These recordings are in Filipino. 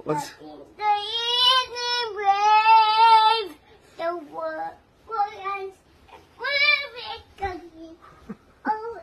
What's... The evening brave, the world ends, oh,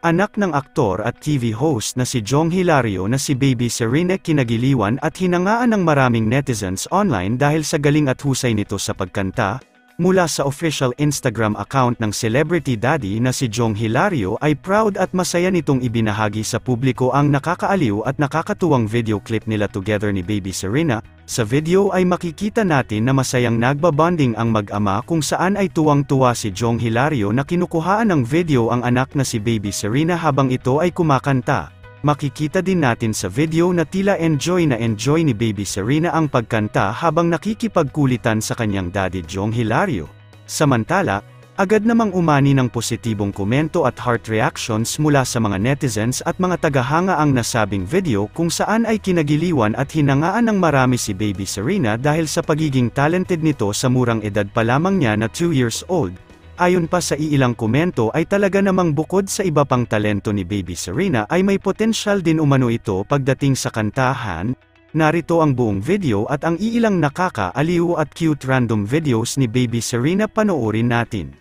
Anak ng aktor at TV host na si Jong Hilario na si Baby Serena kinagiliwan at hinangaan ng maraming netizens online dahil sa galing at husay nito sa pagkanta. Mula sa official Instagram account ng celebrity daddy na si Jong Hilario ay proud at masaya nitong ibinahagi sa publiko ang nakakaaliw at nakakatuwang video clip nila together ni Baby Serena. Sa video ay makikita natin na masayang nagbabonding ang mag-ama kung saan ay tuwang-tuwa si Jong Hilario na kinukuhaan ng video ang anak na si Baby Serena habang ito ay kumakanta. Makikita din natin sa video na tila enjoy ni Baby Serena ang pagkanta habang nakikipagkulitan sa kanyang daddy Jong Hilario. Samantala, agad namang umani ng positibong komento at heart reactions mula sa mga netizens at mga tagahanga ang nasabing video kung saan ay kinagiliwan at hinangaan ng marami si Baby Serena dahil sa pagiging talented nito sa murang edad pa lamang niya na 2 years old. Ayon pa sa iilang komento ay talaga namang bukod sa iba pang talento ni Baby Serena ay may potensyal din umano ito pagdating sa kantahan. Narito ang buong video at ang iilang nakakaaliw at cute random videos ni Baby Serena, panoorin natin.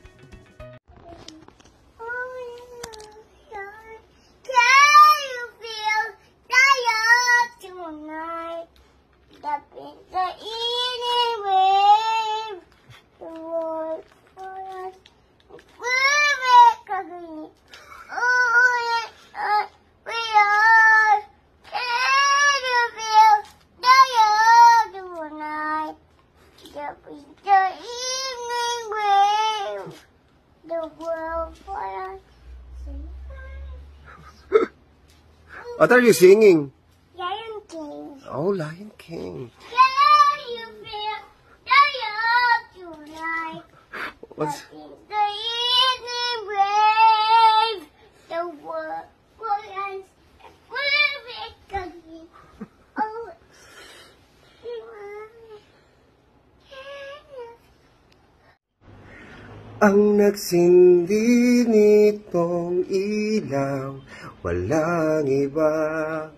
What are you singing? Lion King. Oh, Lion King. Can you feel the love tonight? What's... The evening brave, the world ends, oh, Ang nagsindi nitong ilaw, walang iba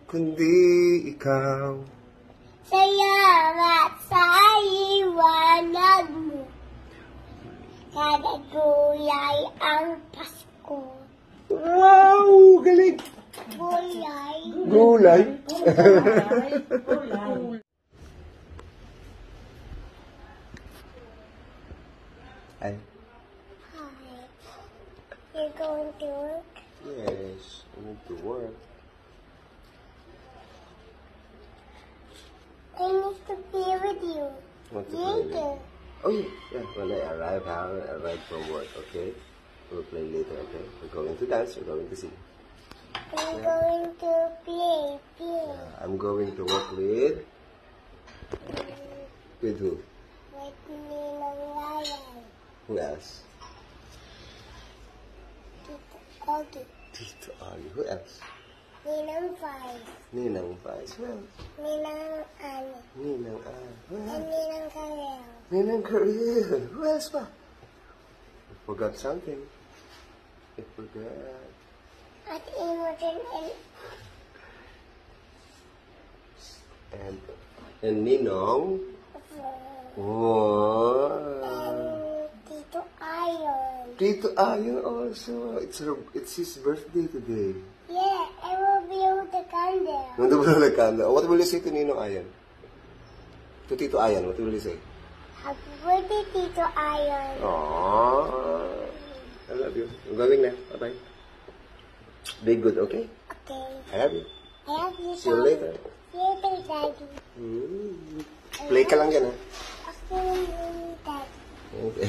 kundi ikaw. Salamat sa iwanag mo, kada gulay ang Pasko. Wow! Galing! Gulay. Gulay? Hi. You're going to work? Yes, I need to work. I need to be with you. Want to play Later. later? Oh, yeah. When I arrive, I arrive from work, okay? We'll play later, okay? We're going to dance, we're going to sing. I'm going to play. I'm going to work with... With who? With Ninang Ryan. Who else? Tito Augie. Tito Ali. Who else? Ninang Vice. Ninang Vice. Who else? Ninang Annie. Ninang Ann. Who And else? Ninang Karel. Ninang Korea. Who else ba? I forgot something. I forgot. At Imogen And Ninong. Oh. and Tito Iron. Tito Ayon also. It's his birthday today. Yeah, I will build the candle. Nandun ba na nagkanda? What will you say to Ninong Ayan? To Tito Ayan, what will you say? Happy birthday, Tito Iron. Aww. I love you. I'm going na. Bye-bye. Be good, okay? Okay. I love you. I have you. See you later. See you later, Daddy. Play ka lang yan, ha? Okay, Daddy. Okay.